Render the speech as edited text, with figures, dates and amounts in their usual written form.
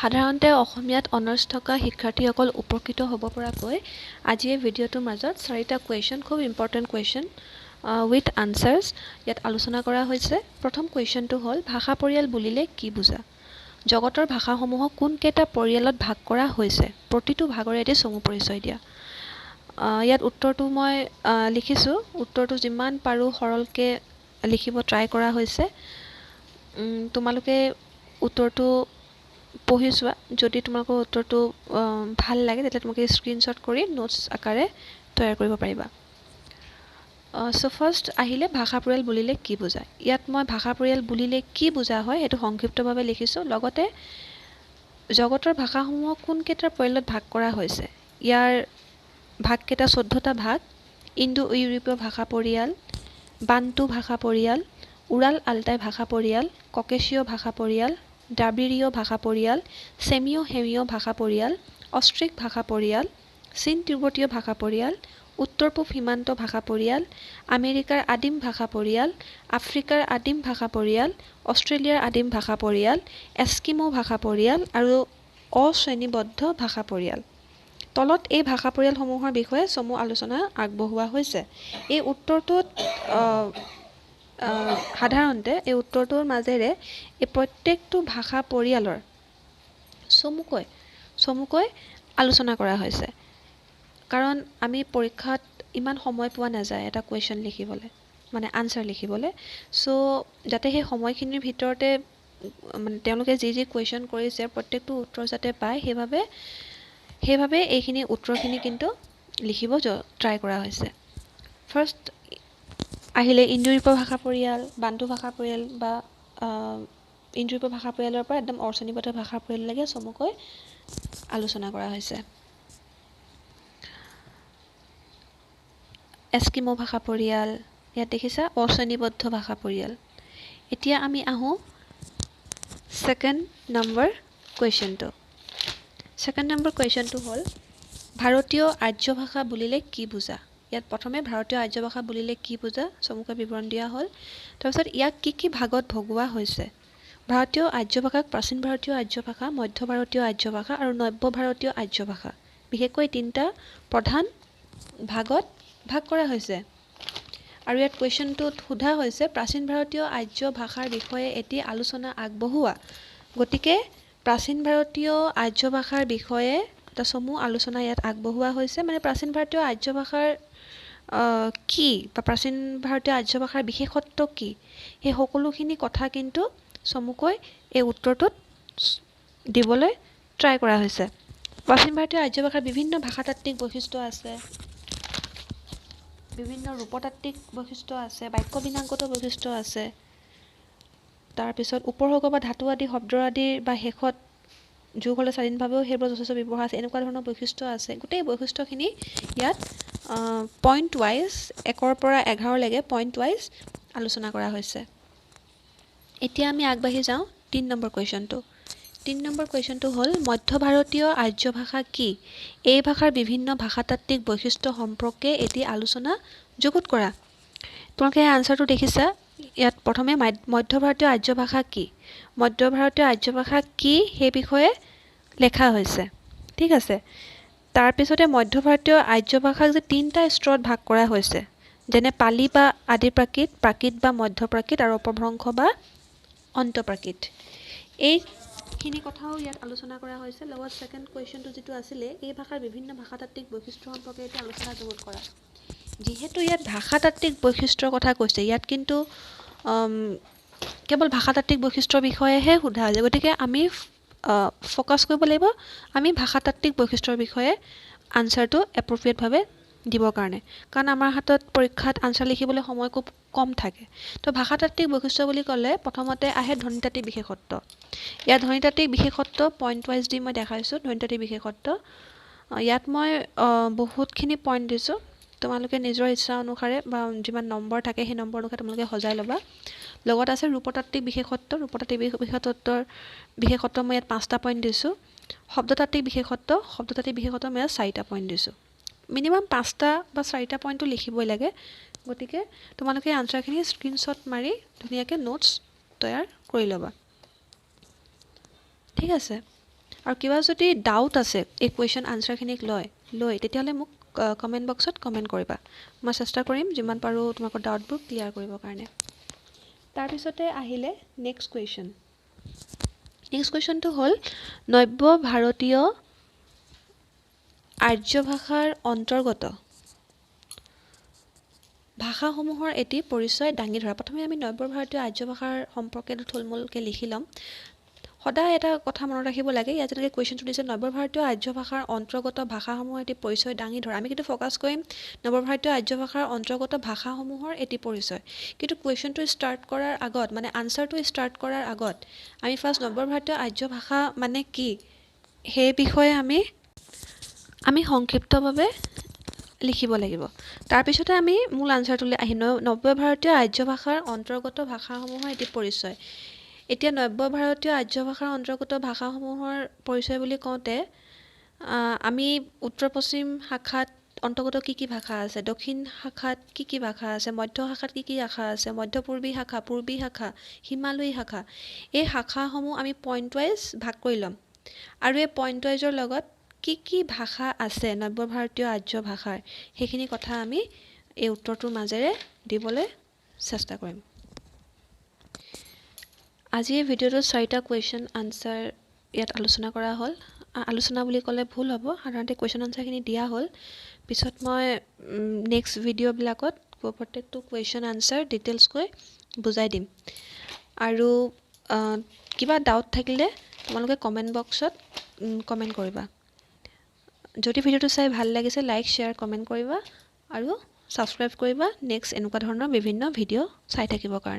সাধাৰণতে অসমীয়াত অনাৰ্স থকা শিক্ষাৰ্থীসকল উপকৃত হ'ব পৰাকৈ আজি এই ভিডিঅ'টোৰ মাজত 4টা কুৱেশ্যন খুব ইম্পৰ্টেণ্ট কুৱেশ্যন উইথ আনচাৰ্ছ ইয়াত আলোচনা কৰা হৈছে। প্ৰথম কুৱেশ্যনটো হ'ল ভাষা পৰিয়াল বুলিলে কি বুজা? জগতৰ ভাষাসমূহক কোনকেইটা পৰিয়ালত ভাগ কৰা হৈছে? প্ৰতিটো ভাগৰে এটি চমু পৰিচয় দিয়া। ইয়াত উত্তৰটো মই লিখিছোঁ। উত্তৰটো যিমান পাৰোঁ সৰলকৈ লিখিব ট্ৰাই কৰা হৈছে। তোমালোকে উত্তৰটো পঢ়ি চোৱা। যদি তোমালোকৰ উত্তৰটো ভাল লাগে তেতিয়া তোমালোকে স্ক্ৰীনশ্বট কৰি নোটছ আকাৰে তৈয়াৰ কৰিব পাৰিবা। চ' ফাৰ্ষ্ট আহিলে ভাষা পৰিয়াল বুলিলে কি বুজা? ইয়াত মই ভাষা পৰিয়াল বুলিলে কি বুজা হয় সেইটো সংক্ষিপ্তভাৱে লিখিছোঁ। লগতে জগতৰ ভাষাসমূহক কোনকেইটা পৰিয়ালত ভাগ কৰা হৈছে? ইয়াৰ ভাগকেইটা 14টা ভাগ। ইণ্ডো ইউৰোপীয় ভাষা পৰিয়াল, বান্টু ভাষা পৰিয়াল, উৰাল আলটাই ভাষা পৰিয়াল, ককেশীয় ভাষা পৰিয়াল, দ্ৰাবিড়ীয় ভাষা পৰিয়াল, ছেমিয় হেমিয় ভাষা পৰিয়াল, অষ্ট্ৰিক ভাষা পৰিয়াল, চীন তিব্বতীয় ভাষা পৰিয়াল, উত্তৰ পূব সীমান্ত ভাষা পৰিয়াল, আমেৰিকাৰ আদিম ভাষা পৰিয়াল, আফ্ৰিকাৰ আদিম ভাষা পৰিয়াল, অষ্ট্ৰেলিয়াৰ আদিম ভাষা পৰিয়াল, এস্কিমো ভাষা পৰিয়াল আৰু অশ্ৰেণীবদ্ধ ভাষা পৰিয়াল। তলত এই ভাষা পৰিয়ালসমূহৰ বিষয়ে চমু আলোচনা আগবঢ়োৱা হৈছে। এই উত্তৰটোত সাধাৰণতে এই উত্তৰটোৰ মাজেৰে এই প্ৰত্যেকটো ভাষা পৰিয়ালৰ চমুকৈ আলোচনা কৰা হৈছে। কাৰণ আমি পৰীক্ষাত ইমান সময় পোৱা নাযায় এটা কুৱেশ্যন লিখিবলৈ, মানে আনচাৰ লিখিবলৈ। চ' যাতে সেই সময়খিনিৰ ভিতৰতে মানে তেওঁলোকে যি যি কুৱেশ্যন কৰিছে প্ৰত্যেকটো উত্তৰ যাতে পায় সেইভাৱে এইখিনি উত্তৰখিনি কিন্তু লিখিব ট্ৰাই কৰা হৈছে। ফাৰ্ষ্ট আহিলে ইণ্ডো ইউৰোপীয় ভাষা পৰিয়াল, বান্টু ভাষা পৰিয়াল বা ইণ্ডো ইউৰোপীয় ভাষা পৰিয়ালৰ পৰা একদম অশ্ৰেণীবদ্ধ ভাষা পৰিয়াললৈকে চমুকৈ আলোচনা কৰা হৈছে। এস্কিমো ভাষা পৰিয়াল, ইয়াত দেখিছা অশ্ৰেণীবদ্ধ ভাষা পৰিয়াল। এতিয়া আমি আহোঁ ছেকেণ্ড নম্বৰ কুৱেশ্যনটো। ছেকেণ্ড নম্বৰ কুৱেশ্যনটো হ'ল ভাৰতীয় আৰ্য ভাষা বুলিলে কি বুজা? ইয়াত প্ৰথমে ভাৰতীয় আৰ্য ভাষা বুলিলে কি বুজা চমুকৈ বিৱৰণ দিয়া হ'ল। তাৰপিছত ইয়াক কি ভাগত ভগোৱা হৈছে? ভাৰতীয় আৰ্য ভাষাক প্ৰাচীন ভাৰতীয় আৰ্য ভাষা, মধ্য ভাৰতীয় আৰ্য ভাষা আৰু নব্য ভাৰতীয় আৰ্য ভাষা বিশেষকৈ 3টা প্ৰধান ভাগত ভাগ কৰা হৈছে। আৰু ইয়াত কুৱেশ্যনটোত সোধা হৈছে প্ৰাচীন ভাৰতীয় আৰ্য ভাষাৰ বিষয়ে এটি আলোচনা আগবঢ়োৱা। গতিকে প্ৰাচীন ভাৰতীয় আৰ্য ভাষাৰ বিষয়ে এটা চমু আলোচনা ইয়াত আগবঢ়োৱা হৈছে। মানে প্ৰাচীন ভাৰতীয় আৰ্য ভাষাৰ কি বা প্ৰাচীন ভাৰতীয় আৰ্য ভাষাৰ বিশেষত্ব কি সেই সকলোখিনি কথা কিন্তু চমুকৈ এই উত্তৰটোত দিবলৈ ট্ৰাই কৰা হৈছে। প্ৰাচীন ভাৰতীয় আৰ্য ভাষাৰ বিভিন্ন ভাষাতাত্ত্বিক বৈশিষ্ট্য আছে, বিভিন্ন ৰূপতাত্ত্বিক বৈশিষ্ট্য আছে, বাক্য বিন্যাসগত বৈশিষ্ট্য আছে। তাৰপিছত উপসৰ্গ বা ধাতু আদি শব্দ আদিৰ বা শেষত যোগ হ'লে স্বাধীনভাৱেও সেইবোৰ যথেষ্ট ব্যৱহাৰ আছে। এনেকুৱা ধৰণৰ বৈশিষ্ট্য আছে। গোটেই বৈশিষ্ট্যখিনি ইয়াত পইণ্ট ৱাইজ 1ৰ পৰা 11লৈকে পইণ্ট ৱাইজ আলোচনা কৰা হৈছে। এতিয়া আমি আগবাঢ়ি যাওঁ 3 নম্বৰ কুৱেশ্যনটো। 3 নম্বৰ কুৱেশ্যনটো হ'ল মধ্য ভাৰতীয় আৰ্য ভাষা কি? এই ভাষাৰ বিভিন্ন ভাষাতাত্ত্বিক বৈশিষ্ট্য সম্পৰ্কে এটি আলোচনা যুগুত কৰা। তোমালোকে এই আনচাৰটো দেখিছা। ইয়াত প্ৰথমে মধ্য ভাৰতীয় আৰ্য ভাষা কি? মধ্য ভাৰতীয় আৰ্য ভাষা কি সেই বিষয়ে লেখা হৈছে। ঠিক আছে। তাৰপিছতে মধ্য ভাৰতীয় আৰ্য ভাষাক যে 3টা স্তৰত ভাগ কৰা হৈছে, যেনে পালি বা আদি প্ৰাকৃত, প্ৰাকৃত বা মধ্য প্ৰাকৃত আৰু অপভ্ৰংশ বা অন্তঃপ্ৰাকৃত। এইখিনি কথাও ইয়াত আলোচনা কৰা হৈছে। লগত ছেকেণ্ড কুৱেশ্যনটো যিটো আছিলে এই ভাষাৰ বিভিন্ন ভাষাতাত্ত্বিক বৈশিষ্ট্য সম্পৰ্কে এতিয়া আলোচনা যুগুত কৰা। যিহেতু ইয়াত ভাষাতাত্ত্বিক বৈশিষ্ট্যৰ কথা কৈছে, ইয়াত কিন্তু কেৱল ভাষাতাত্ত্বিক বৈশিষ্ট্যৰ বিষয়েহে সোধা হৈছে। গতিকে আমি ফ'কাছ কৰিব লাগিব আমি ভাষাতাত্ত্বিক বৈশিষ্ট্যৰ বিষয়ে আনচাৰটো এপ্ৰপ্ৰিয়েটভাৱে দিবৰ কাৰণে। কাৰণ আমাৰ হাতত পৰীক্ষাত আনচাৰ লিখিবলৈ সময় খুব কম থাকে। তো ভাষাতাত্ত্বিক বৈশিষ্ট্য বুলি ক'লে প্ৰথমতে আহে ধ্বনিতাত্ত্বিক বিশেষত্ব। ইয়াত ধ্বনিতাত্ত্বিক বিশেষত্ব পইণ্ট ৱাইজ দি মই দেখাইছোঁ ধ্বনিতাত্ত্বিক বিশেষত্ব। ইয়াত মই বহুতখিনি পইণ্ট দিছোঁ। তোমালোকে নিজৰ ইচ্ছা অনুসাৰে বা যিমান নম্বৰ থাকে সেই নম্বৰ অনুসাৰে তোমালোকে সজাই ল'বা। লগত আছে ৰূপতাত্ত্বিক বিশেষত্ব। ৰূপতাত্ত্বিক বিশেষত্ব মই ইয়াত 5টা পইণ্ট দিছোঁ। শব্দতাত্ত্বিক বিশেষত্ব মই ইয়াত 4টা পইণ্ট দিছোঁ। মিনিমাম 5টা বা 4টা পইণ্টটো লিখিবই লাগে। গতিকে তোমালোকে আনচাৰখিনি স্ক্ৰীনশ্বট মাৰি ধুনীয়াকৈ নোটছ তৈয়াৰ কৰি ল'বা। ঠিক আছে। আৰু কিবা যদি ডাউট আছে এই কুৱেশ্যন আনচাৰখিনিক লৈ তেতিয়াহ'লে মোক কমেণ্ট বক্সত কমেণ্ট কৰিবা মই চেষ্টা কৰিম যিমান পাৰোঁ তোমালোকৰ ডাউটবোৰ ক্লিয়াৰ কৰিবৰ কাৰণে তাৰপিছতে আহিলে নেক্সট কুৱেশ্যনটো হ'ল নব্য ভাৰতীয় আৰ্য ভাষাৰ অন্তৰ্গত ভাষাসমূহৰ এটি পৰিচয় দাঙি ধৰা প্ৰথমে আমি নব্য ভাৰতীয় আৰ্য ভাষাৰ সম্পৰ্কে থুলমূলকৈ লিখি ল'ম সদায় এটা কথা মনত ৰাখিব লাগে ইয়াত যেনেকৈ কুৱেশ্যনটো দিছে নব্য ভাৰতীয় আৰ্য ভাষাৰ অন্তৰ্গত ভাষাসমূহৰ এটি পৰিচয় দাঙি ধৰা আমি কিন্তু ফ'কাছ কৰিম নব্য ভাৰতীয় আৰ্য ভাষাৰ অন্তৰ্গত ভাষাসমূহৰ এটি পৰিচয় কিন্তু কুৱেশ্যনটো ষ্টাৰ্ট কৰাৰ আগত মানে আনচাৰটো ষ্টাৰ্ট কৰাৰ আগত আমি ফাৰ্ষ্ট নব্য ভাৰতীয় আৰ্য ভাষা মানে কি সেই বিষয়ে আমি সংক্ষিপ্তভাৱে লিখিব লাগিব তাৰপিছতে আমি মূল আনচাৰটোলৈ আহিম নব্য ভাৰতীয় আৰ্য ভাষাৰ অন্তৰ্গত ভাষাসমূহৰ এটি পৰিচয় এতিয়া নব্য ভাৰতীয় আৰ্য ভাষাৰ অন্তৰ্গত ভাষাসমূহৰ পৰিচয় বুলি কওঁতে আমি উত্তৰ পশ্চিম শাখাত অন্তৰ্গত কি ভাষা আছে দক্ষিণ শাখাত কি ভাষা আছে মধ্য শাখাত কি ভাষা আছে মধ্যপূৰ্বী শাখা পূৰ্বী শাখা হিমালয়ী শাখা এই শাখাসমূহ আমি পইণ্ট ৱাইজ ভাগ কৰি ল'ম আৰু এই পইণ্ট ৱাইজৰ লগত কি ভাষা আছে নব্য ভাৰতীয় আৰ্য ভাষাৰ সেইখিনি কথা আমি এই উত্তৰটোৰ মাজেৰে দিবলৈ চেষ্টা কৰিম আজি এই ভিডিঅ'টোত 4টা কুৱেশ্যন আনচাৰ ইয়াত আলোচনা কৰা হ'ল আলোচনা বুলি ক'লে ভুল হ'ব সাধাৰণতে কুৱেশ্যন আনচাৰখিনি দিয়া হ'ল পিছত মই নেক্সট ভিডিঅ'বিলাকত প্ৰত্যেকটো কুৱেশ্যন আনচাৰ ডিটেইলছকৈ বুজাই দিম আৰু কিবা ডাউট থাকিলে তোমালোকে কমেণ্ট বক্সত কমেণ্ট কৰিবা যদি ভিডিঅ'টো চাই ভাল লাগিছে লাইক শ্বেয়াৰ কমেণ্ট কৰিবা আৰু ছাবস্ক্ৰাইব কৰিবা নেক্সট এনেকুৱা ধৰণৰ বিভিন্ন ভিডিঅ' চাই থাকিবৰ কাৰণে